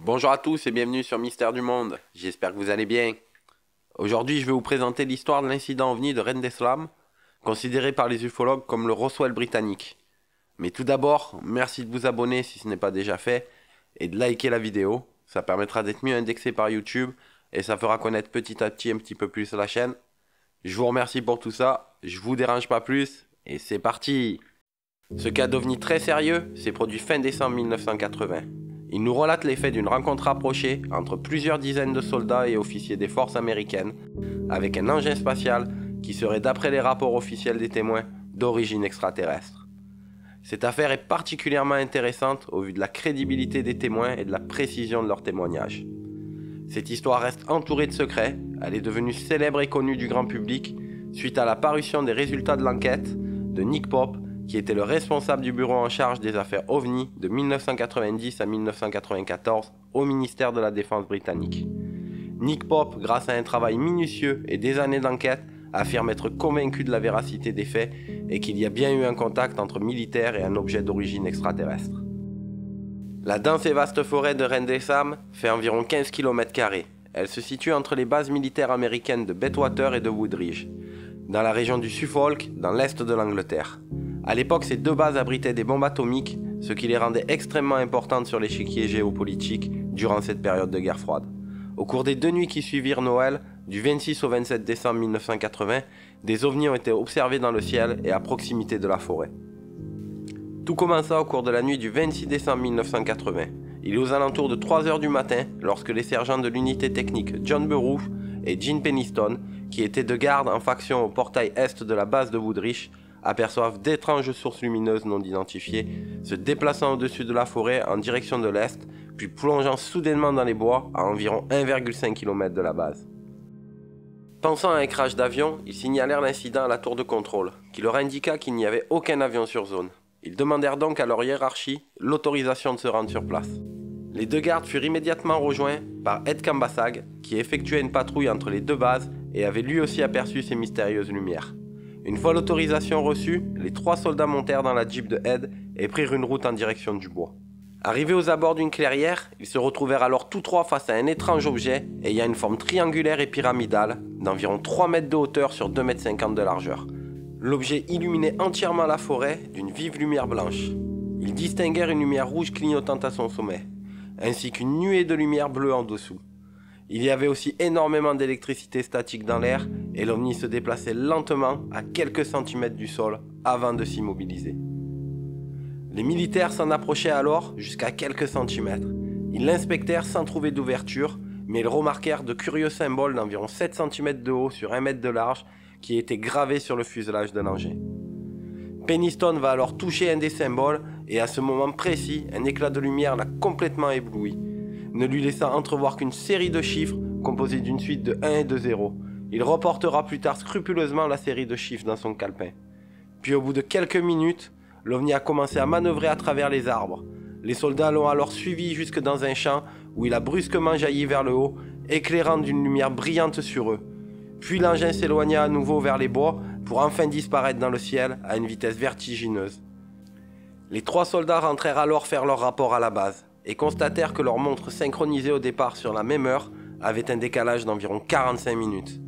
Bonjour à tous et bienvenue sur Mystère du Monde, j'espère que vous allez bien. Aujourd'hui je vais vous présenter l'histoire de l'incident ovni de Rendlesham, considéré par les ufologues comme le Roswell britannique. Mais tout d'abord, merci de vous abonner si ce n'est pas déjà fait, et de liker la vidéo, ça permettra d'être mieux indexé par YouTube, et ça fera connaître petit à petit un petit peu plus la chaîne. Je vous remercie pour tout ça, je vous dérange pas plus, et c'est parti. Ce cas d'ovni très sérieux s'est produit fin décembre 1980. Il nous relate les faits d'une rencontre rapprochée entre plusieurs dizaines de soldats et officiers des forces américaines, avec un engin spatial qui serait, d'après les rapports officiels des témoins, d'origine extraterrestre. Cette affaire est particulièrement intéressante au vu de la crédibilité des témoins et de la précision de leurs témoignages. Cette histoire reste entourée de secrets, elle est devenue célèbre et connue du grand public suite à la parution des résultats de l'enquête de Nick Pope, qui était le responsable du bureau en charge des affaires OVNI de 1990 à 1994 au ministère de la Défense britannique. Nick Pope, grâce à un travail minutieux et des années d'enquête, affirme être convaincu de la véracité des faits et qu'il y a bien eu un contact entre militaires et un objet d'origine extraterrestre. La dense et vaste forêt de Rendlesham fait environ 15 km². Elle se situe entre les bases militaires américaines de Bathwater et de Woodridge, dans la région du Suffolk, dans l'est de l'Angleterre. A l'époque, ces deux bases abritaient des bombes atomiques, ce qui les rendait extrêmement importantes sur l'échiquier géopolitique durant cette période de guerre froide. Au cours des 2 nuits qui suivirent Noël, du 26 au 27 décembre 1980, des ovnis ont été observés dans le ciel et à proximité de la forêt. Tout commença au cours de la nuit du 26 décembre 1980. Il est aux alentours de 3 h du matin lorsque les sergents de l'unité technique John Burroughs et Gene Peniston, qui étaient de garde en faction au portail est de la base de Woodridge, aperçoivent d'étranges sources lumineuses non identifiées se déplaçant au-dessus de la forêt en direction de l'est, puis plongeant soudainement dans les bois à environ 1,5 km de la base. Pensant à un crash d'avion, ils signalèrent l'incident à la tour de contrôle, qui leur indiqua qu'il n'y avait aucun avion sur zone. Ils demandèrent donc à leur hiérarchie l'autorisation de se rendre sur place. Les deux gardes furent immédiatement rejoints par Ed Cambassag, qui effectuait une patrouille entre les deux bases et avait lui aussi aperçu ces mystérieuses lumières. Une fois l'autorisation reçue, les 3 soldats montèrent dans la Jeep de Ed et prirent une route en direction du bois. Arrivés aux abords d'une clairière, ils se retrouvèrent alors tous 3 face à un étrange objet ayant une forme triangulaire et pyramidale d'environ 3 mètres de hauteur sur 2,50 m de largeur. L'objet illuminait entièrement la forêt d'une vive lumière blanche. Ils distinguèrent une lumière rouge clignotante à son sommet, ainsi qu'une nuée de lumière bleue en dessous. Il y avait aussi énormément d'électricité statique dans l'air et l'ovni se déplaçait lentement à quelques centimètres du sol avant de s'immobiliser. Les militaires s'en approchaient alors jusqu'à quelques centimètres. Ils l'inspectèrent sans trouver d'ouverture, mais ils remarquèrent de curieux symboles d'environ 7 cm de haut sur 1 mètre de large qui étaient gravés sur le fuselage de l'engin. Peniston va alors toucher un des symboles et à ce moment précis, un éclat de lumière l'a complètement ébloui, ne lui laissant entrevoir qu'une série de chiffres composés d'une suite de 1 et de 0. Il reportera plus tard scrupuleusement la série de chiffres dans son calepin. Puis au bout de quelques minutes, l'ovni a commencé à manœuvrer à travers les arbres. Les soldats l'ont alors suivi jusque dans un champ où il a brusquement jailli vers le haut, éclairant d'une lumière brillante sur eux. Puis l'engin s'éloigna à nouveau vers les bois pour enfin disparaître dans le ciel à une vitesse vertigineuse. Les 3 soldats rentrèrent alors faire leur rapport à la base et constatèrent que leur montre synchronisée au départ sur la même heure avait un décalage d'environ 45 minutes.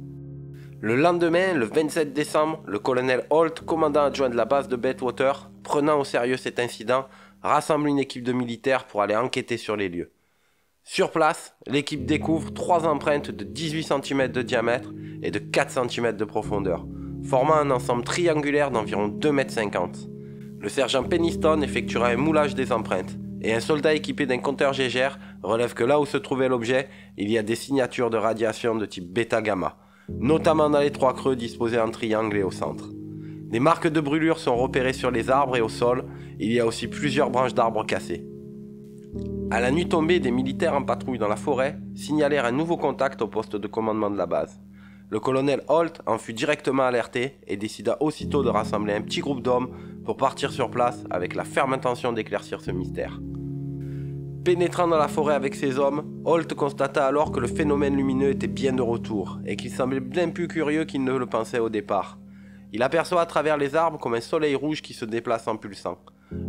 Le lendemain, le 27 décembre, le colonel Holt, commandant adjoint de la base de Bathwater, prenant au sérieux cet incident, rassemble une équipe de militaires pour aller enquêter sur les lieux. Sur place, l'équipe découvre 3 empreintes de 18 cm de diamètre et de 4 cm de profondeur, formant un ensemble triangulaire d'environ 2,50 m. Le sergent Peniston effectuera un moulage des empreintes, et un soldat équipé d'un compteur Geiger relève que là où se trouvait l'objet, il y a des signatures de radiation de type bêta-gamma, notamment dans les 3 creux disposés en triangle et au centre. Des marques de brûlures sont repérées sur les arbres et au sol, il y a aussi plusieurs branches d'arbres cassées. À la nuit tombée, des militaires en patrouille dans la forêt signalèrent un nouveau contact au poste de commandement de la base. Le colonel Holt en fut directement alerté et décida aussitôt de rassembler un petit groupe d'hommes pour partir sur place avec la ferme intention d'éclaircir ce mystère. Pénétrant dans la forêt avec ses hommes, Holt constata alors que le phénomène lumineux était bien de retour et qu'il semblait bien plus curieux qu'il ne le pensait au départ. Il aperçoit à travers les arbres comme un soleil rouge qui se déplace en pulsant.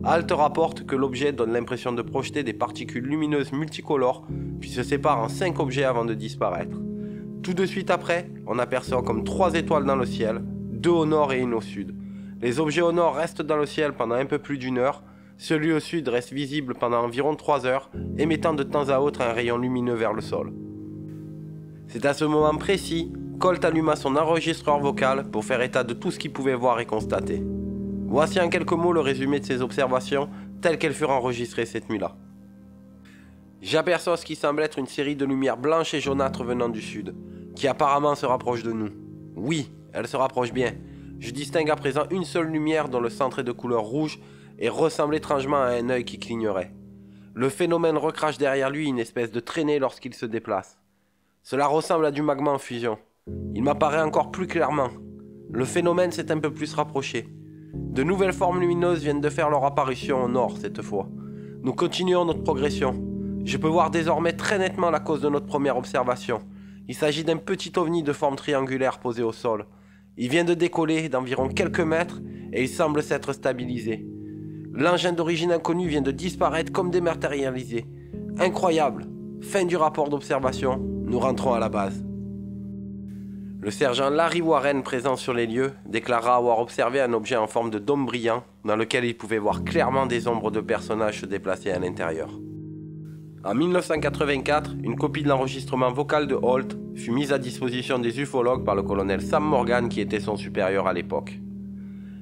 HALT rapporte que l'objet donne l'impression de projeter des particules lumineuses multicolores, puis se sépare en 5 objets avant de disparaître. Tout de suite après, on aperçoit comme 3 étoiles dans le ciel, 2 au nord et une au sud. Les objets au nord restent dans le ciel pendant un peu plus d'une heure, celui au sud reste visible pendant environ 3 heures, émettant de temps à autre un rayon lumineux vers le sol. C'est à ce moment précis, Colt alluma son enregistreur vocal pour faire état de tout ce qu'il pouvait voir et constater. Voici en quelques mots le résumé de ses observations, telles qu'elles furent enregistrées cette nuit-là. J'aperçois ce qui semble être une série de lumières blanches et jaunâtres venant du sud, qui apparemment se rapproche de nous. Oui, elle se rapproche bien. Je distingue à présent une seule lumière dont le centre est de couleur rouge et ressemble étrangement à un œil qui clignerait. Le phénomène recrache derrière lui une espèce de traînée lorsqu'il se déplace. Cela ressemble à du magma en fusion. Il m'apparaît encore plus clairement. Le phénomène s'est un peu plus rapproché. De nouvelles formes lumineuses viennent de faire leur apparition au nord cette fois. Nous continuons notre progression. Je peux voir désormais très nettement la cause de notre première observation. Il s'agit d'un petit ovni de forme triangulaire posé au sol. Il vient de décoller d'environ quelques mètres et il semble s'être stabilisé. L'engin d'origine inconnue vient de disparaître comme dématérialisé. Incroyable. Fin du rapport d'observation. Nous rentrons à la base. Le sergent Larry Warren, présent sur les lieux, déclara avoir observé un objet en forme de dôme brillant dans lequel il pouvait voir clairement des ombres de personnages se déplacer à l'intérieur. En 1984, une copie de l'enregistrement vocal de Holt fut mise à disposition des ufologues par le colonel Sam Morgan qui était son supérieur à l'époque.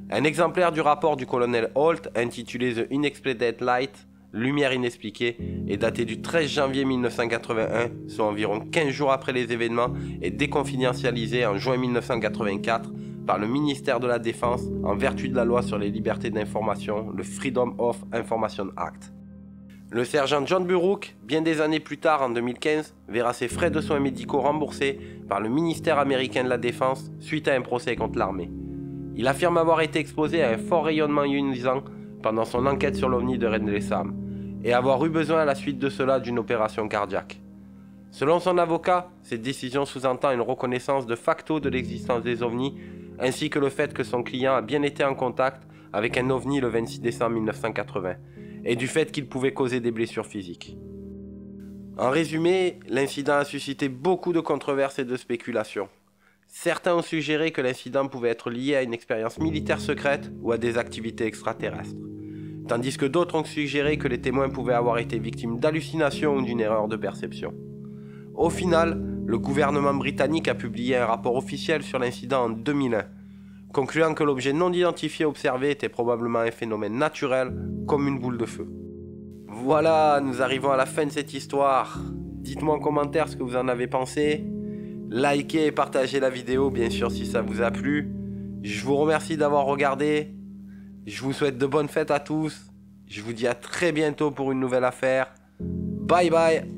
Un exemplaire du rapport du colonel Holt intitulé The Unexplained Light, Lumière inexpliquée, est daté du 13 janvier 1981, soit environ 15 jours après les événements, et déconfidentialisé en juin 1984 par le ministère de la Défense en vertu de la loi sur les libertés d'information, le Freedom of Information Act. Le sergent John Burroughs, bien des années plus tard, en 2015, verra ses frais de soins médicaux remboursés par le ministère américain de la Défense suite à un procès contre l'armée. Il affirme avoir été exposé à un fort rayonnement ionisant pendant son enquête sur l'OVNI de Rendlesham et avoir eu besoin à la suite de cela d'une opération cardiaque. Selon son avocat, cette décision sous-entend une reconnaissance de facto de l'existence des OVNI ainsi que le fait que son client a bien été en contact avec un OVNI le 26 décembre 1980 et du fait qu'il pouvait causer des blessures physiques. En résumé, l'incident a suscité beaucoup de controverses et de spéculations. Certains ont suggéré que l'incident pouvait être lié à une expérience militaire secrète ou à des activités extraterrestres, tandis que d'autres ont suggéré que les témoins pouvaient avoir été victimes d'hallucinations ou d'une erreur de perception. Au final, le gouvernement britannique a publié un rapport officiel sur l'incident en 2001, concluant que l'objet non identifié observé était probablement un phénomène naturel, comme une boule de feu. Voilà, nous arrivons à la fin de cette histoire. Dites-moi en commentaire ce que vous en avez pensé. Likez et partagez la vidéo, bien sûr, si ça vous a plu. Je vous remercie d'avoir regardé. Je vous souhaite de bonnes fêtes à tous. Je vous dis à très bientôt pour une nouvelle affaire. Bye bye.